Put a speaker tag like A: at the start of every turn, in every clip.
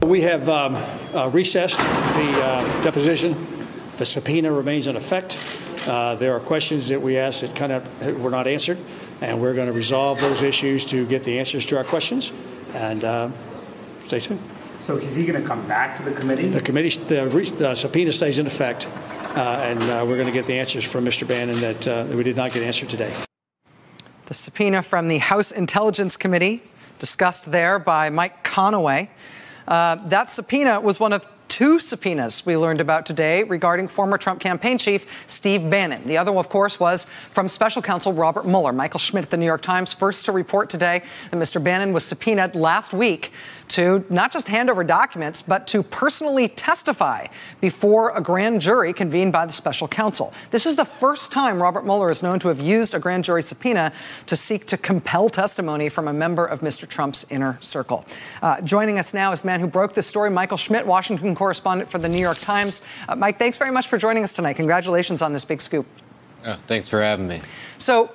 A: We have recessed the deposition. The subpoena remains in effect. There are questions that we asked that kind of were not answered, and we're going to resolve those issues to get the answers to our questions. And stay tuned.
B: So is he going to come back to the committee?
A: The subpoena stays in effect, and we're going to get the answers from Mr. Bannon that we did not get answered today.
C: The subpoena from the House Intelligence Committee, discussed there by Mike Conaway. That subpoena was one of two subpoenas we learned about today regarding former Trump campaign chief Steve Bannon. The other one, of course, was from special counsel Robert Mueller. Michael Schmidt at the New York Times, first to report today that Mr. Bannon was subpoenaed last week to not just hand over documents, but to personally testify before a grand jury convened by the special counsel. This is the first time Robert Mueller is known to have used a grand jury subpoena to seek to compel testimony from a member of Mr. Trump's inner circle. Joining us now is the man who broke this story, Michael Schmidt, Washington correspondent for the New York Times. Mike, thanks very much for joining us tonight. Congratulations on this big scoop.
D: Oh, thanks for having me.
C: So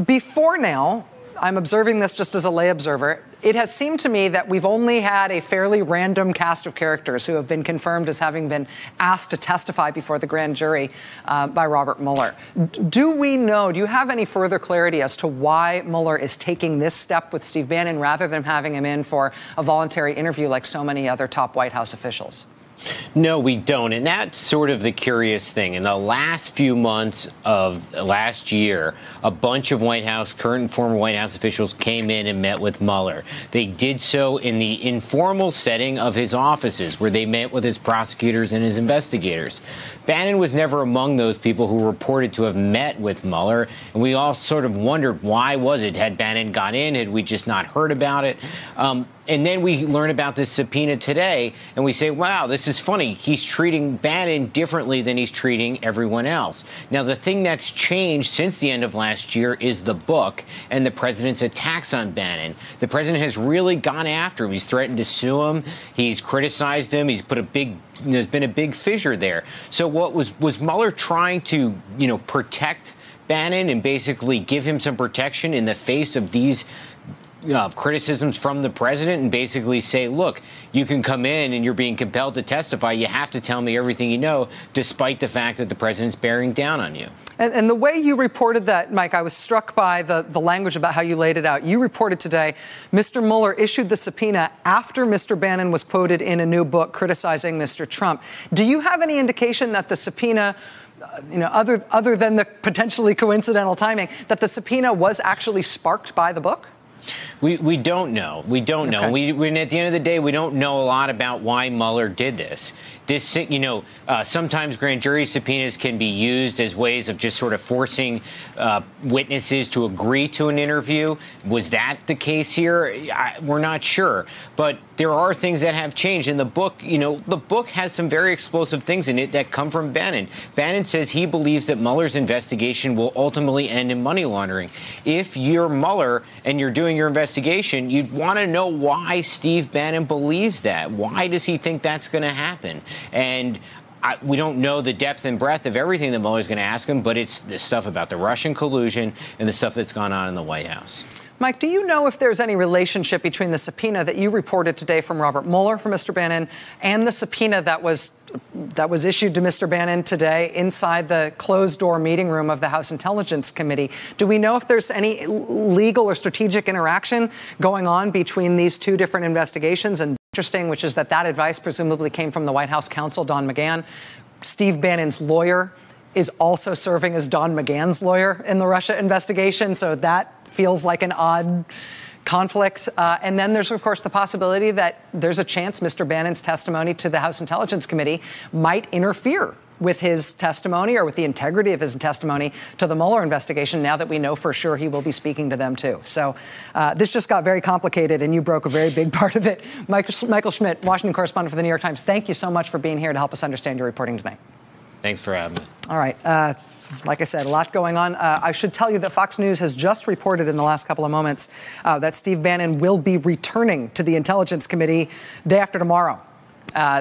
C: before now, I'm observing this just as a lay observer. It has seemed to me that we've only had a fairly random cast of characters who have been confirmed as having been asked to testify before the grand jury by Robert Mueller. Do you have any further clarity as to why Mueller is taking this step with Steve Bannon rather than having him in for a voluntary interview like so many other top White House officials?
D: No, we don't. And that's sort of the curious thing. In the last few months of last year, a bunch of current and former White House officials came in and met with Mueller. They did so in the informal setting of his offices, where they met with his prosecutors and his investigators. Bannon was never among those people who reported to have met with Mueller, and we all sort of wondered, why was it? Had Bannon got in? Had we just not heard about it? And then we learn about this subpoena today, and we say, wow, this is funny. He's treating Bannon differently than he's treating everyone else. Now, the thing that's changed since the end of last year is the book and the president's attacks on Bannon. The president has really gone after him. He's threatened to sue him. He's criticized him. He's put there's been a big fissure there. So what was Mueller trying to, protect Bannon and basically give him some protection in the face of these criticisms from the president, and basically say, look, you can come in and you're being compelled to testify. You have to tell me everything you know, despite the fact that the president's bearing down on you.
C: And the way you reported that, Mike, I was struck by the language about how you laid it out. You reported today Mr. Mueller issued the subpoena after Mr. Bannon was quoted in a new book criticizing Mr. Trump. Do you have any indication that the subpoena, other than the potentially coincidental timing, that the subpoena was actually sparked by the book?
D: We don't know. We don't know. And at the end of the day, we don't know a lot about why Mueller did this. Sometimes grand jury subpoenas can be used as ways of just sort of forcing witnesses to agree to an interview. Was that the case here? We're not sure. But there are things that have changed. In the book, the book has some very explosive things in it that come from Bannon. Bannon says he believes that Mueller's investigation will ultimately end in money laundering. If you're Mueller and you're doing your investigation, you'd want to know why Steve Bannon believes that. Why does he think that's going to happen? And we don't know the depth and breadth of everything that Mueller's going to ask him, but it's the stuff about the Russian collusion and the stuff that's gone on in the White House.
C: Mike, do you know if there's any relationship between the subpoena that you reported today from Robert Mueller for Mr. Bannon and the subpoena that was issued to Mr. Bannon today inside the closed-door meeting room of the House Intelligence Committee? Do we know if there's any legal or strategic interaction going on between these two different investigations? And interesting, which is that advice presumably came from the White House counsel, Don McGahn. Steve Bannon's lawyer is also serving as Don McGahn's lawyer in the Russia investigation, so that feels like an odd conflict. And then there's, of course, the possibility that there's a chance Mr. Bannon's testimony to the House Intelligence Committee might interfere with his testimony or with the integrity of his testimony to the Mueller investigation, now that we know for sure he will be speaking to them, too. So this just got very complicated, and you broke a very big part of it. Michael Schmidt, Washington correspondent for the New York Times, thank you so much for being here to help us understand your reporting tonight.
D: Thanks for having me.
C: All right. Like I said, a lot going on. I should tell you that Fox News has just reported in the last couple of moments that Steve Bannon will be returning to the Intelligence Committee day after tomorrow.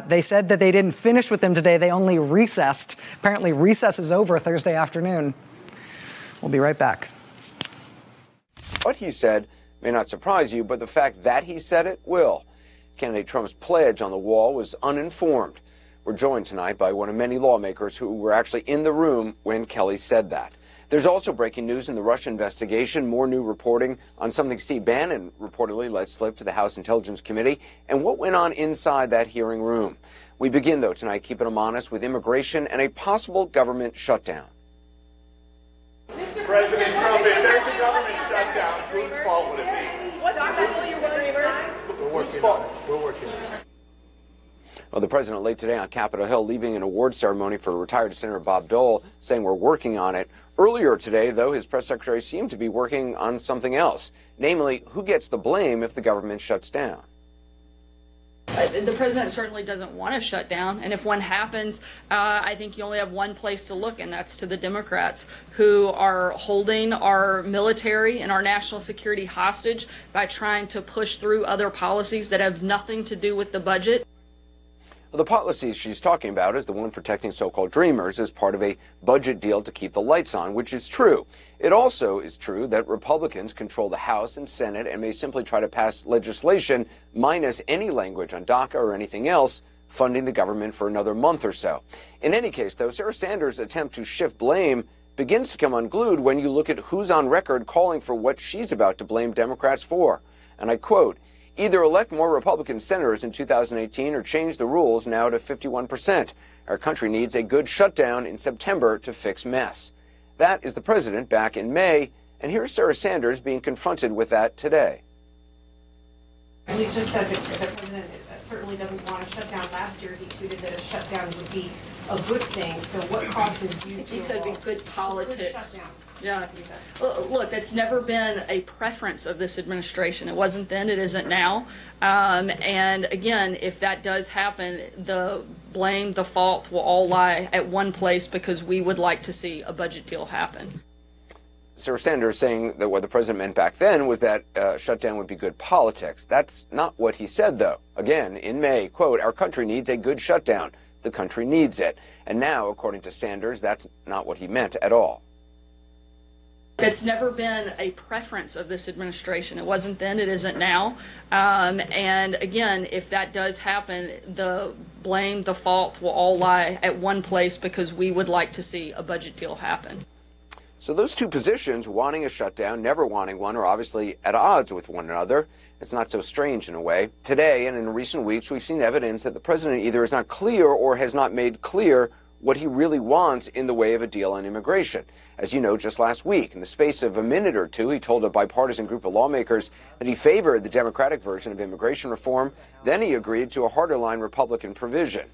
C: They said that they didn't finish with them today. They only recessed. Apparently, recess is over Thursday afternoon. We'll be right back.
E: What he said may not surprise you, but the fact that he said it will. candidate Trump's pledge on the wall was uninformed. We're joined tonight by one of many lawmakers who were actually in the room when Kelly said that. There's also breaking news in the Russia investigation, more new reporting on something Steve Bannon reportedly let slip to the House Intelligence Committee, and what went on inside that hearing room. We begin, though, tonight keeping them honest with immigration and a possible government shutdown.
F: President Trump, if there's a government shutdown, whose fault would it be?
G: What's the dreamers?
F: We're working on it. We're working on it.
E: Well, the president late today on Capitol Hill leaving an award ceremony for retired Senator Bob Dole, saying we're working on it. Earlier today, though, his press secretary seemed to be working on something else, namely who gets the blame if the government shuts down.
G: The president certainly doesn't want to shut down, and if one happens, I think you only have one place to look, and that's to the Democrats, who are holding our military and our national security hostage by trying to push through other policies that have nothing to do with the budget.
E: Well, the policies she's talking about is the one protecting so-called dreamers as part of a budget deal to keep the lights on, which is true. It also is true that Republicans control the House and Senate and may simply try to pass legislation minus any language on DACA or anything else, funding the government for another month or so. In any case, though, Sarah Sanders' attempt to shift blame begins to come unglued when you look at who's on record calling for what she's about to blame Democrats for. And I quote, "Either elect more Republican senators in 2018 or change the rules now to 51%. Our country needs a good shutdown in September to fix mess." That is the president back in May, and here's Sarah Sanders being confronted with that today.
H: He's just said that the president certainly doesn't want a shutdown. Last year he tweeted that a shutdown would be a good thing. So what caused his views to
G: He said it'd be good politics.
H: Good shutdown.
G: Yeah. Look, that's never been a preference of this administration. It wasn't then, it isn't now. And again, if that does happen, the blame, the fault will all lie at one place because we would like to see a budget deal happen.
E: Sarah Sanders saying that what the president meant back then was that shutdown would be good politics. That's not what he said, though. Again, in May, quote, "Our country needs a good shutdown. The country needs it." And now, according to Sanders, that's not what he meant at all.
G: That's never been a preference of this administration. It wasn't then, it isn't now. And again, if that does happen, the blame, the fault will all lie at one place because we would like to see a budget deal happen.
E: So those two positions, wanting a shutdown, never wanting one, are obviously at odds with one another. It's not so strange in a way. Today and in recent weeks, we've seen evidence that the president either is not clear or has not made clear what he really wants in the way of a deal on immigration. As you know, just last week, in the space of a minute or two, he told a bipartisan group of lawmakers that he favored the Democratic version of immigration reform. Then he agreed to a harder-line Republican provision.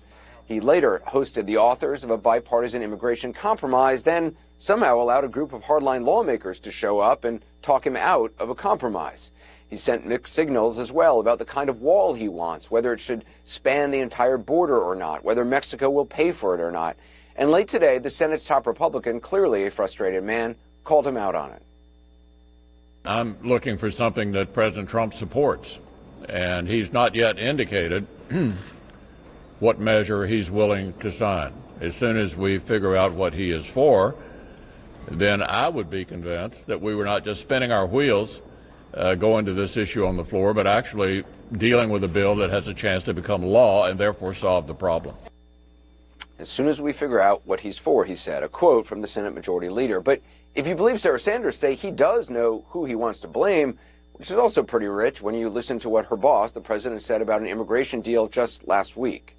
E: He later hosted the authors of a bipartisan immigration compromise, then somehow allowed a group of hardline lawmakers to show up and talk him out of a compromise. He sent mixed signals as well about the kind of wall he wants, whether it should span the entire border or not, whether Mexico will pay for it or not. And late today, the Senate's top Republican, clearly a frustrated man, called him out on it.
I: I'm looking for something that President Trump supports, and he's not yet indicated what measure he's willing to sign. As soon as we figure out what he is for, then I would be convinced that we were not just spinning our wheels going to this issue on the floor, but actually dealing with a bill that has a chance to become law and therefore solve the problem.
E: As soon as we figure out what he's for, he said, a quote from the Senate Majority Leader. But if you believe Sarah Sanders today, he does know who he wants to blame, which is also pretty rich when you listen to what her boss, the president, said about an immigration deal just last week.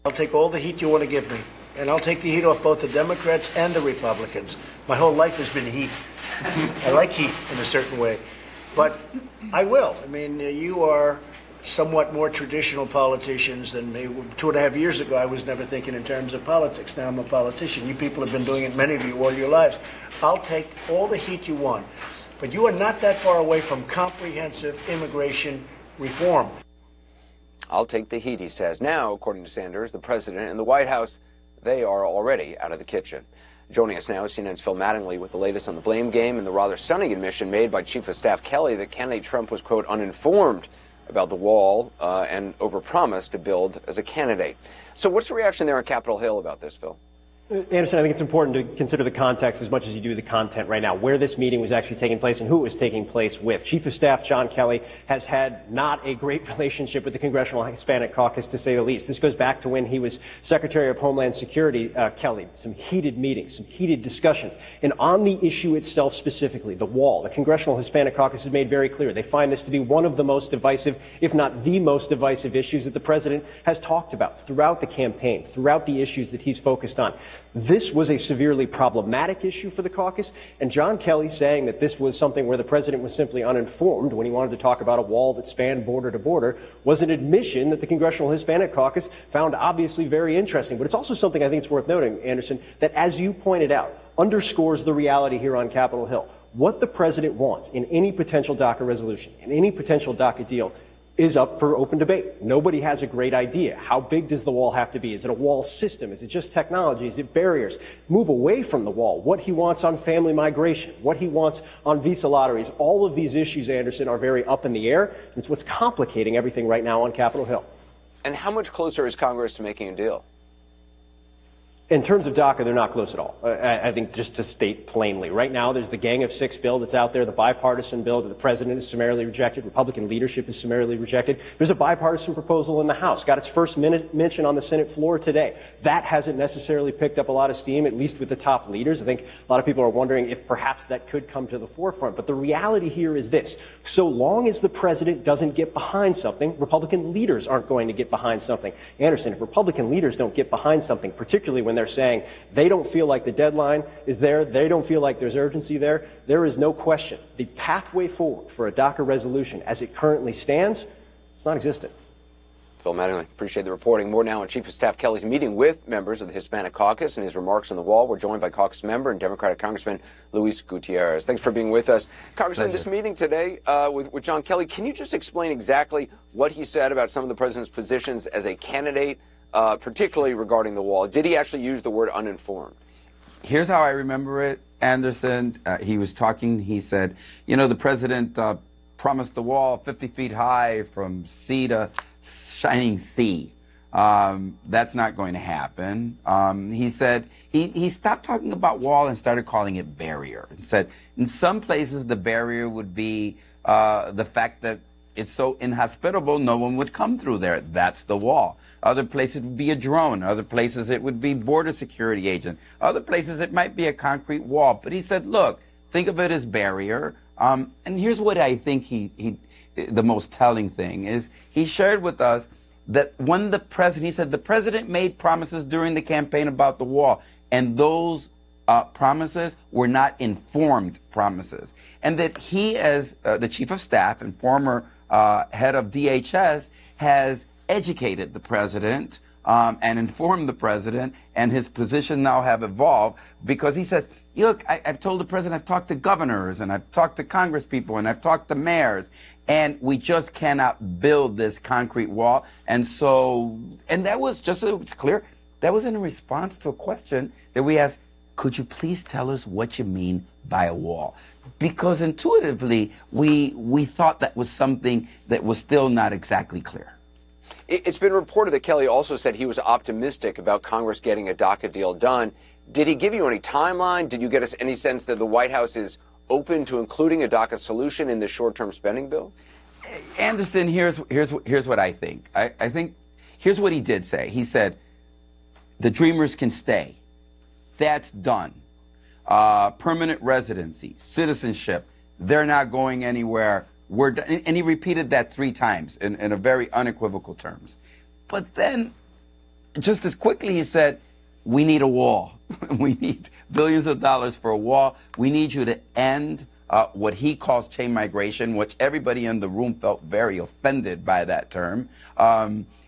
J: I'll take all the heat you want to give me, and I'll take the heat off both the Democrats and the Republicans. My whole life has been heat. I like heat in a certain way, but I will. I mean, you are somewhat more traditional politicians than me. 2.5 years ago, I was never thinking in terms of politics. Now I'm a politician. You people have been doing it, many of you, all your lives. I'll take all the heat you want, but you are not that far away from comprehensive immigration reform.
E: I'll take the heat, he says. Now, according to Sanders, the president and the White House, they are already out of the kitchen. Joining us now is CNN's Phil Mattingly with the latest on the blame game and the rather stunning admission made by Chief of Staff Kelly that candidate Trump was, quote, uninformed about the wall and overpromised to build as a candidate. So what's the reaction there on Capitol Hill about this, Phil?
K: Anderson, I think it's important to consider the context as much as you do the content right now, where this meeting was actually taking place and who it was taking place with. Chief of Staff John Kelly has had not a great relationship with the Congressional Hispanic Caucus, to say the least. This goes back to when he was Secretary of Homeland Security, Kelly. Some heated meetings, some heated discussions. And on the issue itself specifically, the wall, the Congressional Hispanic Caucus has made very clear they find this to be one of the most divisive, if not the most divisive issues that the president has talked about throughout the campaign, throughout the issues that he's focused on. This was a severely problematic issue for the caucus, and John Kelly saying that this was something where the president was simply uninformed when he wanted to talk about a wall that spanned border to border was an admission that the Congressional Hispanic Caucus found obviously very interesting. But it's also something I think it's worth noting, Anderson, that as you pointed out, underscores the reality here on Capitol Hill. What the president wants in any potential DACA resolution, in any potential DACA deal, is up for open debate. Nobody has a great idea. How big does the wall have to be? Is it a wall system? Is it just technology? Is it barriers? Move away from the wall. What he wants on family migration, what he wants on visa lotteries, all of these issues, Anderson, are very up in the air. It's what's complicating everything right now on Capitol Hill.
E: And how much closer is Congress to making a deal?
K: In terms of DACA, they're not close at all. I think just to state plainly, right now there's the Gang of Six bill that's out there, the bipartisan bill that the president has summarily rejected, Republican leadership has summarily rejected. There's a bipartisan proposal in the House, got its first mention on the Senate floor today. That hasn't necessarily picked up a lot of steam, at least with the top leaders. I think a lot of people are wondering if perhaps that could come to the forefront. But the reality here is this. So long as the president doesn't get behind something, Republican leaders aren't going to get behind something. Anderson, if Republican leaders don't get behind something, particularly when they're saying they don't feel like the deadline is there, they don't feel like there's urgency there, there is no question. The pathway forward for a DACA resolution as it currently stands, it's non-existent.
E: Phil Maddow, appreciate the reporting. More now on Chief of Staff Kelly's meeting with members of the Hispanic Caucus and his remarks on the wall. We're joined by caucus member and Democratic Congressman Luis Gutierrez. Thanks for being with us. Congressman, this meeting today with John Kelly, can you just explain exactly what he said about some of the president's positions as a candidate, particularly regarding the wall? Did he actually use the word uninformed?
L: Here's how I remember it, Anderson. He was talking, he said, you know, the president promised the wall 50 feet high from sea to shining sea. That's not going to happen. He said, he stopped talking about wall and started calling it barrier. He said, in some places the barrier would be the fact that it's so inhospitable, no one would come through there. That's the wall. Other places it would be a drone. Other places it would be border security agent. Other places it might be a concrete wall. But he said, look, think of it as barrier. And here's what I think the most telling thing is he shared with us that when he said the president made promises during the campaign about the wall, and those promises were not informed promises. And that he, as the chief of staff and former head of DHS, has educated the president and informed the president, and his position now have evolved because he says, look, I've told the president, I've talked to governors and I've talked to congresspeople and I've talked to mayors, and we just cannot build this concrete wall. And so, and that was, just so it's clear, that was in response to a question that we asked, could you please tell us what you mean by a wall? Because intuitively, we thought that was something that was still not exactly clear.
E: It's been reported that Kelly also said he was optimistic about Congress getting a DACA deal done. Did he give you any timeline? Did you get us any sense that the White House is open to including a DACA solution in the short-term spending bill?
L: Anderson, here's what I think. I think here's what he did say. He said, the Dreamers can stay. That's done. Permanent residency, citizenship, they're not going anywhere. We're done. And he repeated that 3 times in a very unequivocal terms. But then, just as quickly, he said, we need a wall. We need billions of dollars for a wall. We need you to end what he calls chain migration, which everybody in the room felt very offended by that term.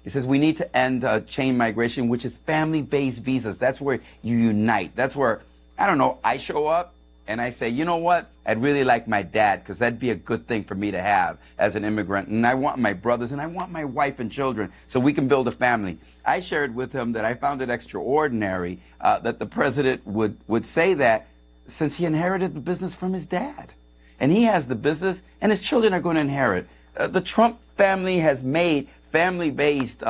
L: He says we need to end chain migration, which is family-based visas. That's where you unite. That's where, I don't know, I show up and I say, you know what, I'd really like my dad because that'd be a good thing for me to have as an immigrant. And I want my brothers and I want my wife and children so we can build a family. I shared with him that I found it extraordinary that the president would say that since he inherited the business from his dad. And he has the business and his children are going to inherit. The Trump family has made family-based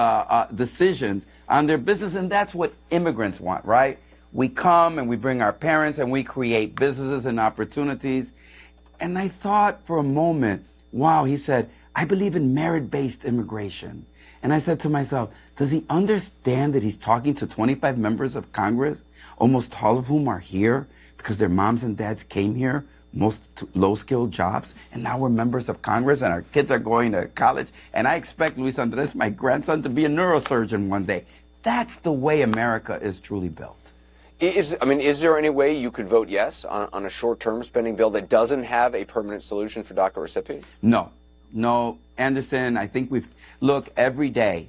L: decisions on their business, and that's what immigrants want, right? We come and we bring our parents and we create businesses and opportunities. And I thought for a moment, wow, he said, I believe in merit-based immigration. And I said to myself, does he understand that he's talking to 25 members of Congress, almost all of whom are here because their moms and dads came here, most low-skilled jobs, and now we're members of Congress and our kids are going to college, and I expect Luis Andres, my grandson, to be a neurosurgeon one day. That's the way America is truly built.
E: Is there any way you could vote yes on a short-term spending bill that doesn't have a permanent solution for DACA recipients?
L: No, Anderson, I think look, every day,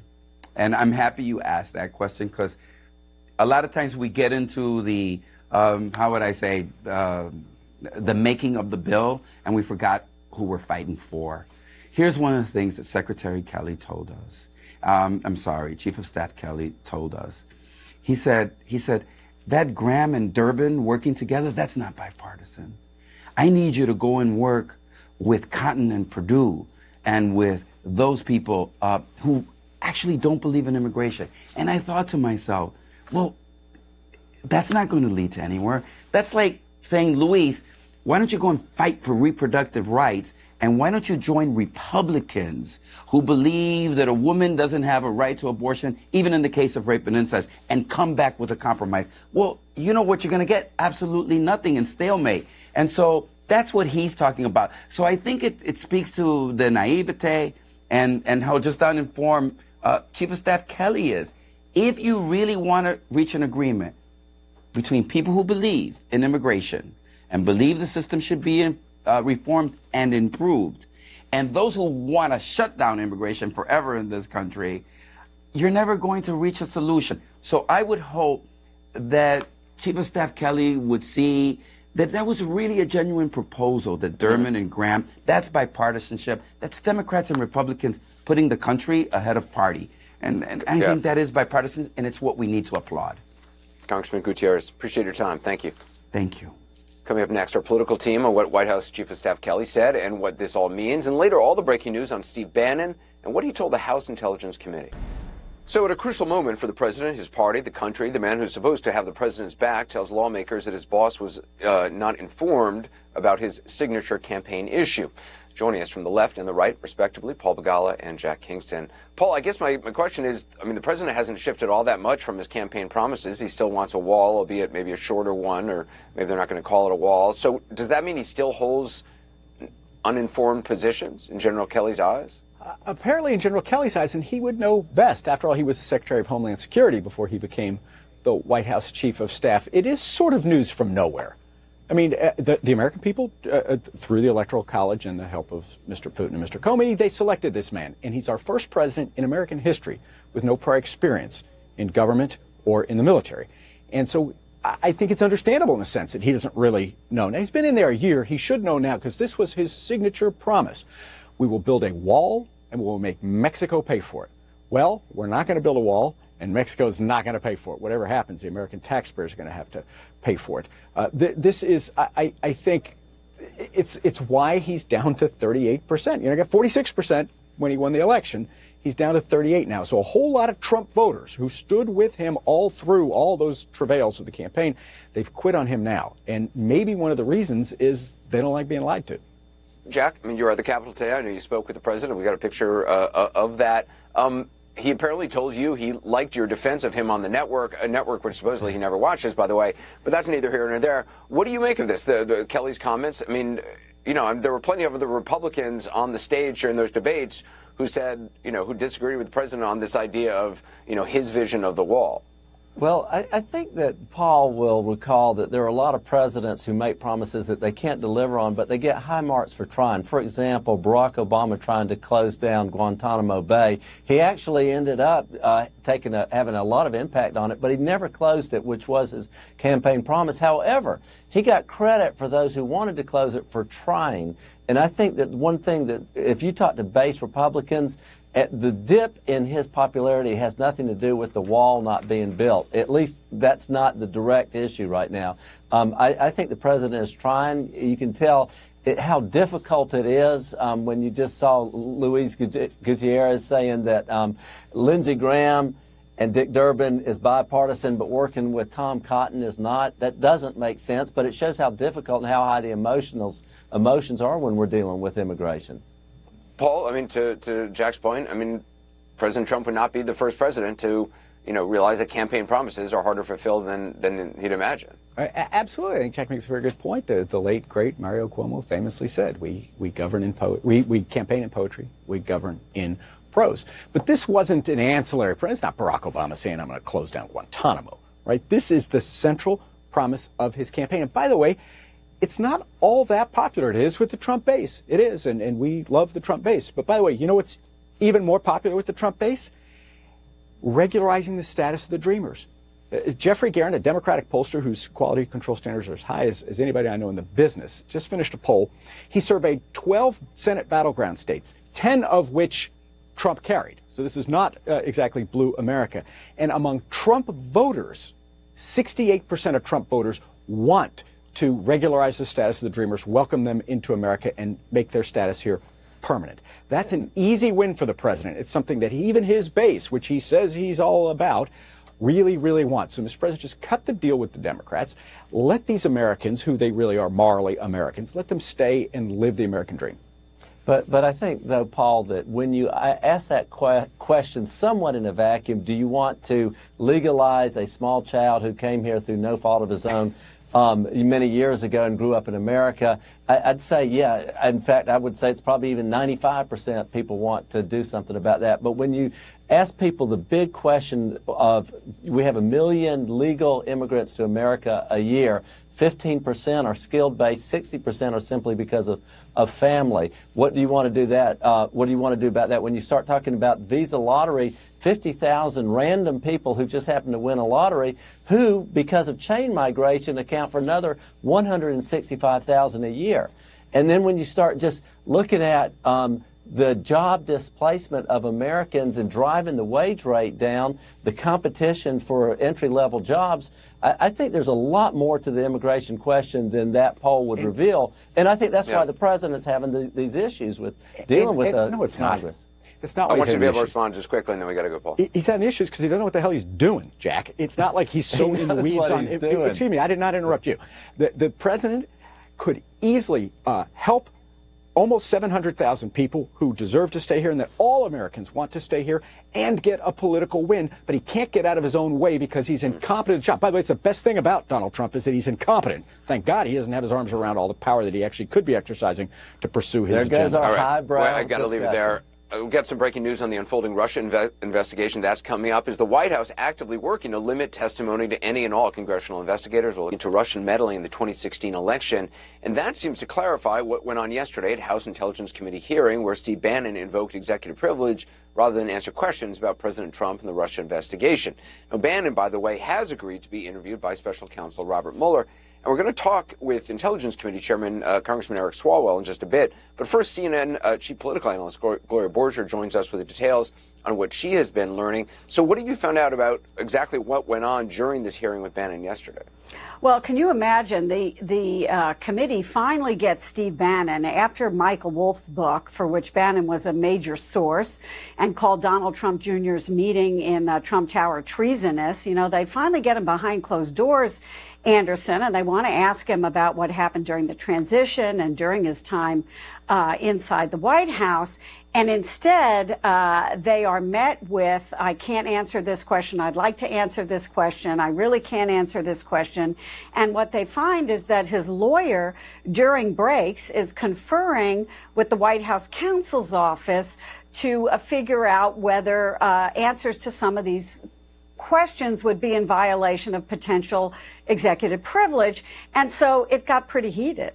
L: and I'm happy you asked that question because a lot of times we get into the, how would I say, the making of the bill, and we forgot who we're fighting for. Here's one of the things that Secretary Kelly told us. Chief of Staff Kelly told us. He said, that Graham and Durbin working together, that's not bipartisan. I need you to go and work with Cotton and Perdue and with those people who actually don't believe in immigration. And I thought to myself, well, that's not going to lead to anywhere. That's like saying, Luis, why don't you go and fight for reproductive rights, and why don't you join Republicans who believe that a woman doesn't have a right to abortion, even in the case of rape and incest, and come back with a compromise? Well, you know what you're going to get? Absolutely nothing, and stalemate. And so that's what he's talking about. So I think it speaks to the naivete and how just uninformed Chief of Staff Kelly is. If you really want to reach an agreement between people who believe in immigration and believe the system should be reformed and improved, and those who want to shut down immigration forever in this country, you're never going to reach a solution. So I would hope that Chief of Staff Kelly would see that that was really a genuine proposal, that Durbin and Graham, that's bipartisanship. That's Democrats and Republicans putting the country ahead of party. And I think that is bipartisan, and it's what we need to applaud.
E: Congressman Gutierrez, appreciate your time. Thank you.
L: Thank you.
E: Coming up next, our political team on what White House Chief of Staff Kelly said and what this all means. And later, all the breaking news on Steve Bannon and what he told the House Intelligence Committee. So at a crucial moment for the president, his party, the country, the man who's supposed to have the president's back tells lawmakers that his boss was not informed about his signature campaign issue. Joining us from the left and the right, respectively, Paul Begala and Jack Kingston. Paul, I guess my question is, the president hasn't shifted all that much from his campaign promises. He still wants a wall, albeit maybe a shorter one, or maybe they're not going to call it a wall. So does that mean he still holds uninformed positions in General Kelly's eyes?
M: Apparently in General Kelly's eyes, and he would know best. After all, he was the Secretary of Homeland Security before he became the White House Chief of Staff. It is sort of news from nowhere. I mean, the American people, through the Electoral College and the help of Mr. Putin and Mr. Comey, they selected this man. And he's our first president in American history with no prior experience in government or in the military. And so I think it's understandable in a sense that he doesn't really know. Now, he's been in there a year. He should know now because this was his signature promise. We will build a wall and we will make Mexico pay for it. Well, we're not going to build a wall, and Mexico's not going to pay for it. Whatever happens, the American taxpayers are going to have to pay for it. This is, I think, it's why he's down to 38%. He got 46% when he won the election. He's down to 38 now. So a whole lot of Trump voters who stood with him all through all those travails of the campaign, they've quit on him now. And maybe one of the reasons is they don't like being lied to.
E: Jack, you were at the Capitol today. I know you spoke with the president. We got a picture of that. He apparently told you he liked your defense of him on the network, a network which supposedly he never watches, by the way. But that's neither here nor there. What do you make of this, the Kelly's comments? I mean, there were plenty of other Republicans on the stage during those debates who said, who disagreed with the president on this idea of, his vision of the wall.
N: Well, I think that Paul will recall that there are a lot of presidents who make promises that they can't deliver on, but they get high marks for trying. For example, Barack Obama trying to close down Guantanamo Bay. He actually ended up having a lot of impact on it, but he never closed it, which was his campaign promise. However, he got credit for those who wanted to close it for trying. And I think that one thing that if you talk to base Republicans, the dip in his popularity has nothing to do with the wall not being built. At least that's not the direct issue right now. I think the president is trying. You can tell how difficult it is when you just saw Luis Gutierrez saying that Lindsey Graham and Dick Durbin is bipartisan, but working with Tom Cotton is not. That doesn't make sense, but it shows how difficult and how high the emotions are when we're dealing with immigration.
E: Paul, I mean, to Jack's point, I mean, President Trump would not be the first president to, realize that campaign promises are harder fulfilled than he'd imagine.
M: Absolutely. I think Jack makes a very good point. The late, great Mario Cuomo famously said, we govern in we campaign in poetry, we govern in prose. But this wasn't an ancillary. It's not Barack Obama saying, I'm going to close down Guantanamo, right? This is the central promise of his campaign. And by the way, it's not all that popular. It is with the Trump base. It is, and we love the Trump base. But by the way, you know what's even more popular with the Trump base? Regularizing the status of the Dreamers. Jeffrey Guerin, a Democratic pollster whose quality control standards are as high as anybody I know in the business, just finished a poll. He surveyed 12 Senate battleground states, 10 of which Trump carried. So this is not exactly blue America. And among Trump voters, 68% of Trump voters want to regularize the status of the Dreamers, welcome them into America, and make their status here permanent. That's an easy win for the president. It's something that even his base, which he says he's all about, really, really wants. So, Mr. President, just cut the deal with the Democrats. Let these Americans, who they really are morally Americans, let them stay and live the American dream.
N: But I think, though, Paul, that when you ask that question somewhat in a vacuum, do you want to legalize a small child who came here through no fault of his own many years ago and grew up in America? I'd say, yeah. In fact, I would say it's probably even 95% people want to do something about that. But when you ask people the big question of, we have 1 million legal immigrants to America a year, 15% are skilled-based, 60% are simply because of family. What do you want to do that? What do you want to do about that? When you start talking about visa lottery, 50,000 random people who just happen to win a lottery, who, because of chain migration, account for another 165,000 a year. And then when you start just looking at the job displacement of Americans and driving the wage rate down, the competition for entry-level jobs, I think there's a lot more to the immigration question than that poll would reveal. And I think that's why the president's having these issues with dealing with Congress.
M: It's not
E: I want you to be able to respond just quickly, and then we got to go, Paul.
M: He's having issues because he doesn't know what the hell he's doing, Jack. It's not like he's so in the weeds on. Excuse me, I did not interrupt you. The president could easily help almost 700,000 people who deserve to stay here and that all Americans want to stay here and get a political win, but he can't get out of his own way because he's incompetent at the job. By the way, it's the best thing about Donald Trump is that he's incompetent. Thank God he doesn't have his arms around all the power that he actually could be exercising to pursue his agenda.
N: There goes our highbrow
E: Well, I've got to leave it there. We'll get some breaking news on the unfolding Russia investigation. That's coming up. Is the White House actively working to limit testimony to any and all congressional investigators relating to Russian meddling in the 2016 election? And that seems to clarify what went on yesterday at House Intelligence Committee hearing, where Steve Bannon invoked executive privilege rather than answer questions about President Trump and the Russia investigation. Now, Bannon, by the way, has agreed to be interviewed by Special Counsel Robert Mueller. And we're going to talk with Intelligence Committee Chairman Congressman Eric Swalwell in just a bit. But first, CNN Chief Political Analyst Gloria Borger joins us with the details on what she has been learning. So what have you found out about exactly what went on during this hearing with Bannon yesterday?
O: Well, can you imagine the committee finally gets Steve Bannon after Michael Wolff's book, for which Bannon was a major source, and called Donald Trump Jr.'s meeting in Trump Tower treasonous. You know, they finally get him behind closed doors, Anderson, and they want to ask him about what happened during the transition and during his time inside the White House. And instead, they are met with, I can't answer this question. I'd like to answer this question. I really can't answer this question. And what they find is that his lawyer, during breaks, is conferring with the White House counsel's office to figure out whether answers to some of these questions would be in violation of potential executive privilege. And so it got pretty heated.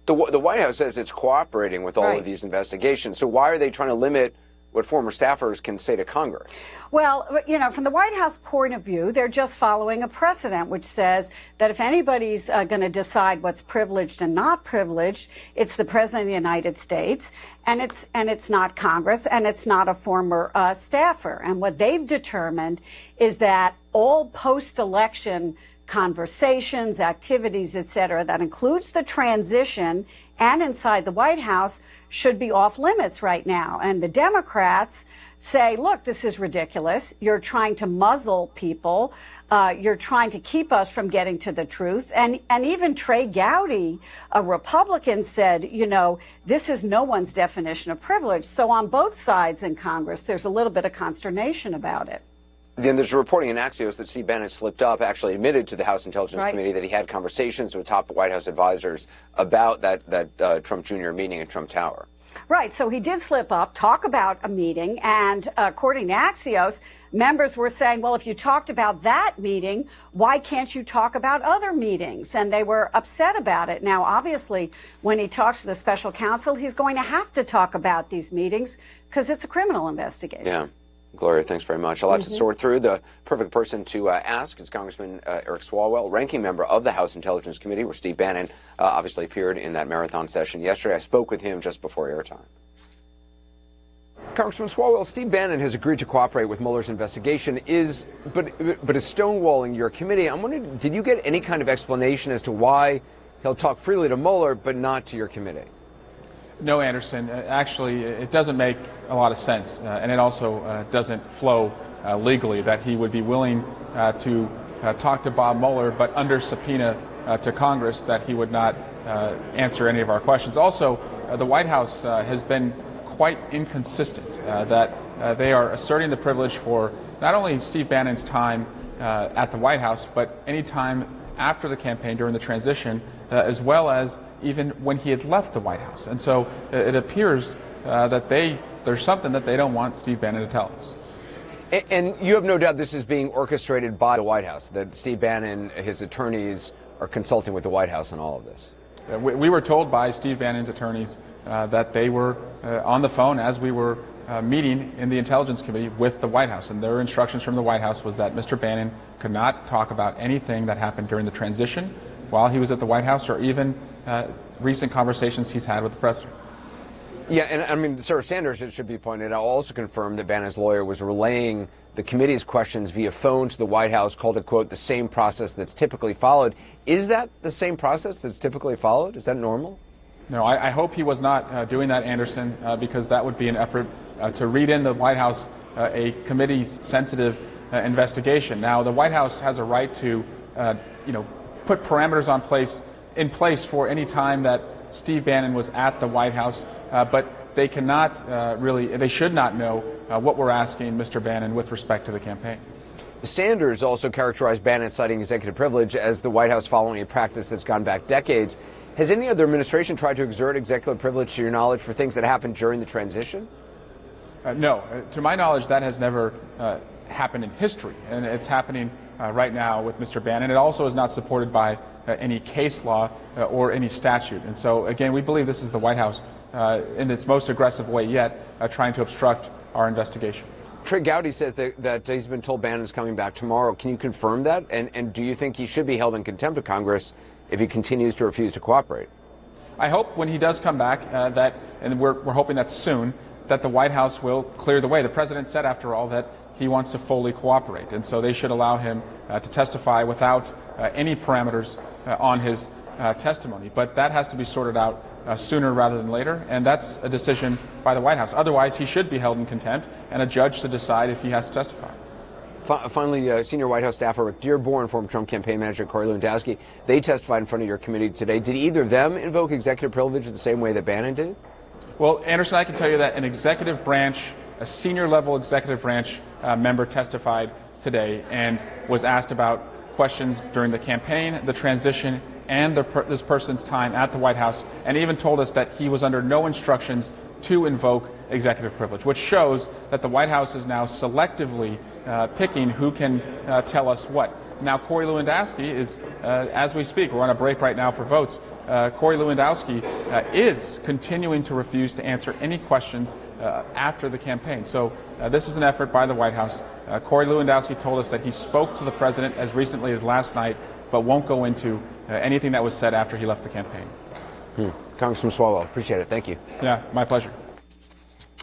E: The White House says it's cooperating with all of these investigations. So why are they trying to limit what former staffers can say to Congress?
O: Well, you know, from the White House point of view, they're just following a precedent which says that if anybody's going to decide what's privileged and not privileged, it's the President of the United States, and it's not Congress, and it's not a former staffer. And what they've determined is that all post-election conversations, activities, et cetera, that includes the transition and inside the White House, should be off limits right now. And the Democrats say, look, this is ridiculous. You're trying to muzzle people. You're trying to keep us from getting to the truth. And even Trey Gowdy, a Republican, said, you know, this is no one's definition of privilege. So on both sides in Congress, there's a little bit of consternation about it.
E: Then there's reporting in Axios that Steve Bannon slipped up, actually admitted to the House Intelligence Committee that he had conversations with top White House advisors about that Trump Jr. meeting at Trump Tower.
O: Right. So he did slip up, talk about a meeting. And according to Axios, members were saying, well, if you talked about that meeting, why can't you talk about other meetings? And they were upset about it. Now, obviously, when he talks to the special counsel, he's going to have to talk about these meetings because it's a criminal investigation.
E: Yeah. Gloria, thanks very much. A lot to sort through. The perfect person to ask is Congressman Eric Swalwell, ranking member of the House Intelligence Committee, where Steve Bannon obviously appeared in that marathon session yesterday. I spoke with him just before airtime. Congressman Swalwell, Steve Bannon has agreed to cooperate with Mueller's investigation, but is stonewalling your committee. I'm wondering, did you get any kind of explanation as to why he'll talk freely to Mueller but not to your committee?
P: No, Anderson. Actually, it doesn't make a lot of sense, and it also doesn't flow legally that he would be willing to talk to Bob Mueller, but under subpoena to Congress that he would not answer any of our questions. Also, the White House has been quite inconsistent that they are asserting the privilege for not only Steve Bannon's time at the White House, but any time after the campaign during the transition, as well as even when he had left the White House. And so it appears that there's something that they don't want Steve Bannon to tell us.
E: And you have no doubt this is being orchestrated by the White House, that Steve Bannon, his attorneys, are consulting with the White House on all of this.
P: We were told by Steve Bannon's attorneys that they were on the phone as we were meeting in the Intelligence Committee with the White House, and their instructions from the White House was that Mr. Bannon could not talk about anything that happened during the transition while he was at the White House, or even recent conversations he's had with the president.
E: Yeah, and I mean, Sarah Sanders, it should be pointed out, also confirmed that Bannon's lawyer was relaying the committee's questions via phone to the White House, called it, quote, the same process that's typically followed. Is that the same process that's typically followed? Is that normal?
P: No, I hope he was not doing that, Anderson, because that would be an effort to read in the White House a committee's sensitive investigation. Now, the White House has a right to, put parameters in place for any time that Steve Bannon was at the White House, but they cannot they should not know what we're asking Mr. Bannon with respect to the campaign.
E: Sanders also characterized Bannon citing executive privilege as the White House following a practice that's gone back decades. Has any other administration tried to exert executive privilege, to your knowledge, for things that happened during the transition?
P: No. To my knowledge, that has never happened in history, and it's happening right now with Mr. Bannon. It also is not supported by any case law or any statute. And so, again, we believe this is the White House in its most aggressive way yet, trying to obstruct our investigation.
E: Trey Gowdy says that he's been told Bannon's coming back tomorrow. Can you confirm that? And do you think he should be held in contempt of Congress if he continues to refuse to cooperate?
P: I hope when he does come back and we're hoping that soon, that the White House will clear the way. The president said, after all, that he wants to fully cooperate, and so they should allow him to testify without any parameters on his testimony. But that has to be sorted out sooner rather than later, and that's a decision by the White House. Otherwise, he should be held in contempt, and a judge to decide if he has to testify.
E: Finally, senior White House staffer Rick Dearborn, former Trump campaign manager Corey Lewandowski, they testified in front of your committee today. Did either of them invoke executive privilege the same way that Bannon did?
P: Well, Anderson, I can tell you that an executive branch, a senior-level executive branch member testified today and was asked about questions during the campaign, the transition, and this person's time at the White House, and even told us that he was under no instructions to invoke executive privilege, which shows that the White House is now selectively picking who can tell us what. Now, Corey Lewandowski is, as we speak, we're on a break right now for votes, Corey Lewandowski is continuing to refuse to answer any questions after the campaign. So this is an effort by the White House. Corey Lewandowski told us that he spoke to the president as recently as last night, but won't go into anything that was said after he left the campaign.
E: Congressman Swalwell, appreciate it. Thank you.
P: Yeah, my pleasure.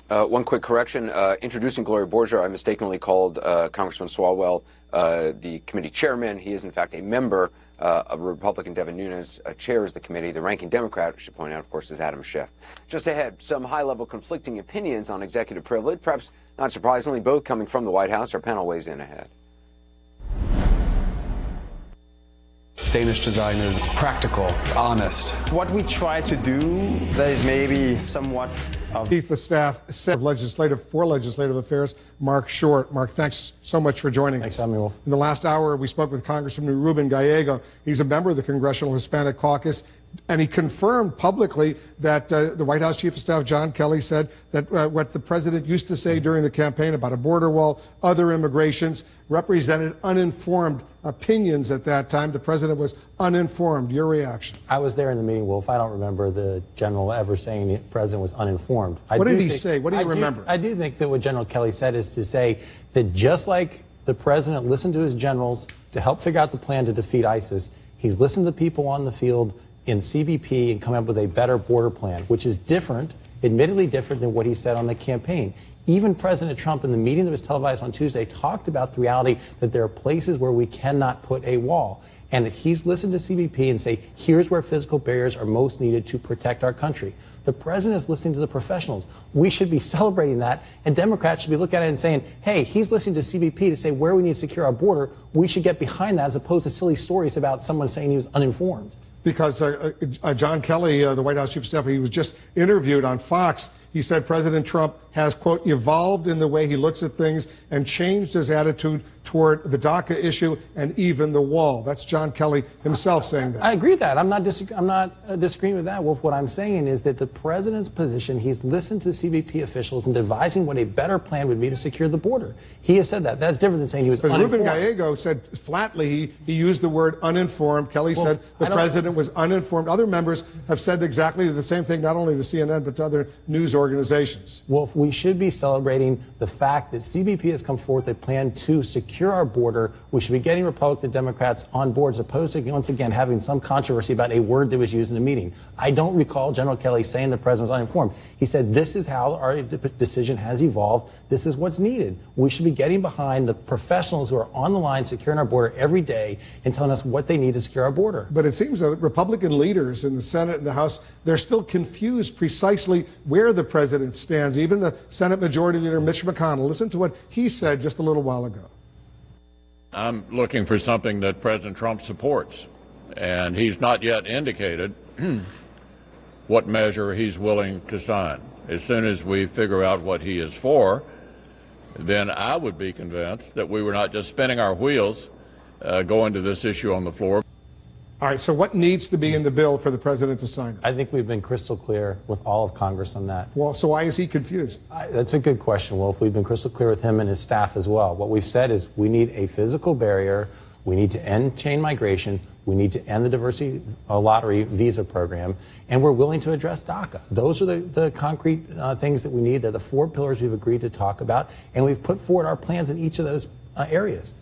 E: One quick correction. Introducing Gloria Borger, I mistakenly called Congressman Swalwell the committee chairman. He is, in fact, a member Republican Devin Nunes chairs the committee. The ranking Democrat, I should point out, of course, is Adam Schiff. Just ahead, some high-level conflicting opinions on executive privilege, perhaps not surprisingly, both coming from the White House. Our panel weighs in ahead.
Q: Danish design is practical, honest. What we try to do, that is maybe somewhat of...
R: Chief of Staff for Legislative Affairs, Mark Short. Mark, thanks so much for joining us.
S: Thanks, Samuel.
R: In the last hour, we spoke with Congressman Ruben Gallego. He's a member of the Congressional Hispanic Caucus, and he confirmed publicly that the White House Chief of Staff, John Kelly, said that what the president used to say during the campaign about a border wall, other immigrations, represented uninformed opinions at that time. The president was uninformed. Your reaction?
S: I was there in the meeting, Wolf. I don't remember the general ever saying the president was uninformed.
R: What did he say? What do you remember?
S: I do think that what General Kelly said is to say that just like the president listened to his generals to help figure out the plan to defeat ISIS, he's listened to people on the field in CBP and come up with a better border plan, which is different, admittedly different than what he said on the campaign. Even President Trump, in the meeting that was televised on Tuesday, talked about the reality that there are places where we cannot put a wall, and that he's listened to CBP and say, here's where physical barriers are most needed to protect our country. The president is listening to the professionals. We should be celebrating that, and Democrats should be looking at it and saying, hey, he's listening to CBP to say where we need to secure our border. We should get behind that as opposed to silly stories about someone saying he was uninformed.
R: Because John Kelly, the White House Chief of Staff, he was just interviewed on Fox. He said President Trump has, quote, evolved in the way he looks at things and changed his attitude toward the DACA issue and even the wall. That's John Kelly himself saying that.
S: I agree with that. I'm not disagreeing with that, Wolf. What I'm saying is that the president's position, he's listened to CBP officials and devising what a better plan would be to secure the border. He has said that. That's different than saying he was uninformed.
R: Ruben Gallego said flatly he used the word uninformed. Kelly said the president was uninformed. Other members have said exactly the same thing, not only to CNN, but to other news organizations.
S: Wolf, we should be celebrating the fact that CBP has come forth with a plan to secure our border. We should be getting Republicans and Democrats on board as opposed to, once again, having some controversy about a word that was used in the meeting. I don't recall General Kelly saying the president was uninformed. He said this is how our decision has evolved. This is what's needed. We should be getting behind the professionals who are on the line securing our border every day and telling us what they need to secure our border.
R: But it seems that Republican leaders in the Senate and the House, they're still confused precisely where the president stands. Even the Senate Majority Leader Mitch McConnell. Listen to what he said just a little while ago.
I: I'm looking for something that President Trump supports, and he's not yet indicated what measure he's willing to sign. As soon as we figure out what he is for, then I would be convinced that we were not just spinning our wheels going to this issue on the floor.
R: All right, so what needs to be in the bill for the president to sign it?
S: I think we've been crystal clear with all of Congress on that.
R: Well, so why is he confused?
S: That's a good question, Wolf. We've been crystal clear with him and his staff as well. What we've said is we need a physical barrier, we need to end chain migration, we need to end the diversity lottery visa program, and we're willing to address DACA. Those are the concrete things that we need. They're the 4 pillars we've agreed to talk about, and we've put forward our plans in each of those areas.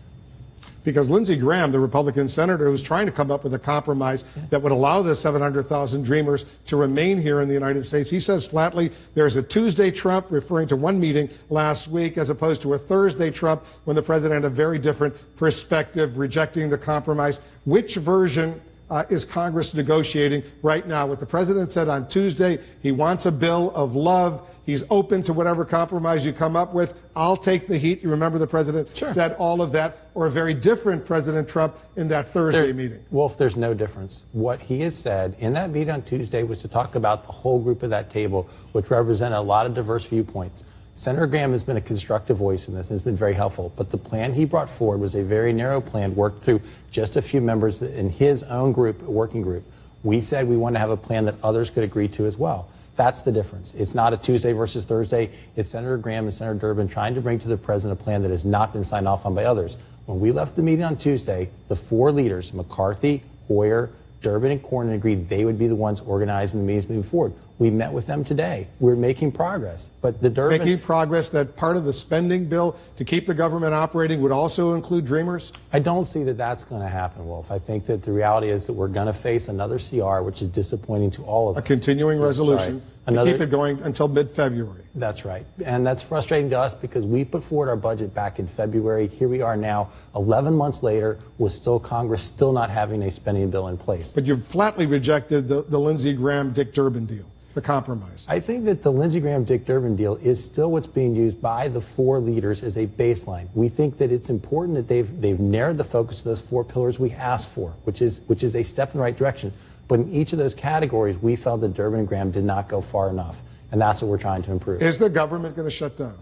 R: Because Lindsey Graham, the Republican senator who's trying to come up with a compromise that would allow the 700,000 Dreamers to remain here in the United States, he says flatly there's a Tuesday Trump, referring to one meeting last week, as opposed to a Thursday Trump when the president had a very different perspective, rejecting the compromise. Which version is Congress negotiating right now? What the president said on Tuesday, he wants a bill of love. He's open to whatever compromise you come up with. I'll take the heat. You remember the president said all of that, or a very different President Trump in that Thursday meeting.
S: Wolf, there's no difference. What he has said in that meeting on Tuesday was to talk about the whole group at that table, which represented a lot of diverse viewpoints. Senator Graham has been a constructive voice in this and has been very helpful, but the plan he brought forward was a very narrow plan worked through just a few members in his own group, working group. We said we want to have a plan that others could agree to as well. That's the difference. It's not a Tuesday versus Thursday. It's Senator Graham and Senator Durbin trying to bring to the president a plan that has not been signed off on by others. When we left the meeting on Tuesday, the 4 leaders, McCarthy, Hoyer, Durbin, and Cornyn, agreed they would be the ones organizing the meetings moving forward. We met with them today. We're making progress. But the Durbin...
R: Making progress that part of the spending bill to keep the government operating would also include Dreamers?
S: I don't see that that's going to happen, Wolf. I think that the reality is that we're going to face another CR, which is disappointing to all of us.
R: A continuing resolution to keep it going until mid-February.
S: That's right. And that's frustrating to us because we put forward our budget back in February. Here we are now, 11 months later, with Congress still not having a spending bill in place.
R: But you flatly rejected the Lindsey Graham-Dick Durbin deal. The compromise.
S: I think that the Lindsey Graham-Dick Durbin deal is still what's being used by the four leaders as a baseline. We think that it's important that they've narrowed the focus of those four pillars we asked for, which is a step in the right direction. But in each of those categories, we felt that Durbin and Graham did not go far enough, and that's what we're trying to improve.
R: Is the government going to shut down?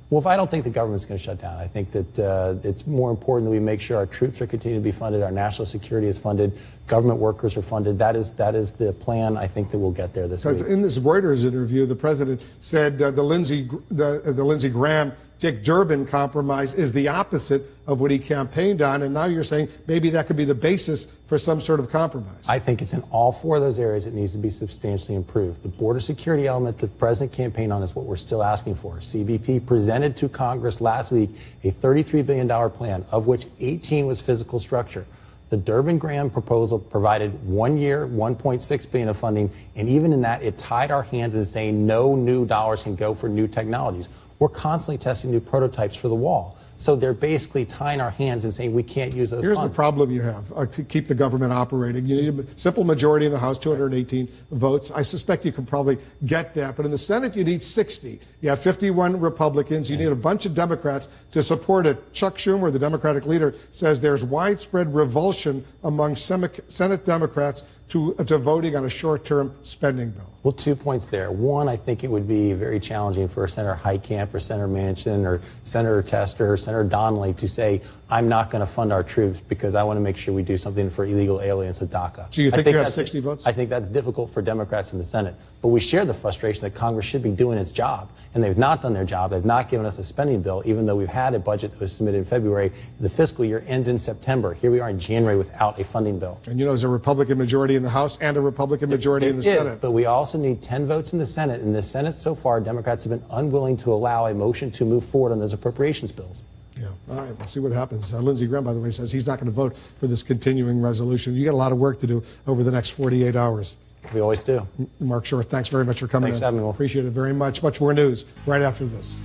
S: Well, I don't think the government's going to shut down. I think that it's more important that we make sure our troops are continuing to be funded, our national security is funded, government workers are funded. That is the plan. I think that we'll get there this week.
R: In this Reuters interview, the president said the Lindsey Graham Dick Durbin compromise is the opposite of what he campaigned on, and now you're saying maybe that could be the basis for some sort of compromise.
S: I think it's in all four of those areas it needs to be substantially improved. The border security element the president campaigned on is what we're still asking for. CBP presented to Congress last week a $33 billion plan, of which 18 was physical structure. The Durbin-Graham proposal provided 1 year, $1.6 billion of funding, and even in that, it tied our hands in saying no new dollars can go for new technologies. We're constantly testing new prototypes for the wall. So they're basically tying our hands and saying we can't use those
R: funds.
S: funds.
R: The problem you have to keep the government operating. You need a simple majority in the House, 218 votes. I suspect you can probably get that. But in the Senate, you need 60. You have 51 Republicans. You need a bunch of Democrats to support it. Chuck Schumer, the Democratic leader, says there's widespread revulsion among Senate Democrats to voting on a short-term spending bill.
S: Well, 2 points there. One, I think it would be very challenging for Senator Heitkamp or Senator Manchin or Senator Tester or Senator Donnelly to say, I'm not going to fund our troops because I want to make sure we do something for illegal aliens at DACA.
R: Do you think you have 60 votes?
S: I think that's difficult for Democrats in the Senate. But we share the frustration that Congress should be doing its job. And they've not done their job. They've not given us a spending bill, even though we've had a budget that was submitted in February. The fiscal year ends in September. Here we are in January without a funding bill.
R: And there's a Republican majority in the House and a Republican majority in the Senate.
S: But we also need 10 votes in the Senate. In the Senate so far, Democrats have been unwilling to allow a motion to move forward on those appropriations bills.
R: Yeah. All right. We'll see what happens. Lindsey Graham, by the way, says he's not going to vote for this continuing resolution. You got a lot of work to do over the next 48 hours.
S: We always do.
R: Mark Short, thanks very much for coming in.
S: Thanks for having me.
R: Appreciate it very much. Much more news right after this.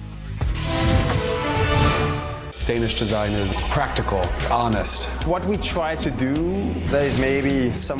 Q: Danish design is practical, honest. What we try to do, there is maybe some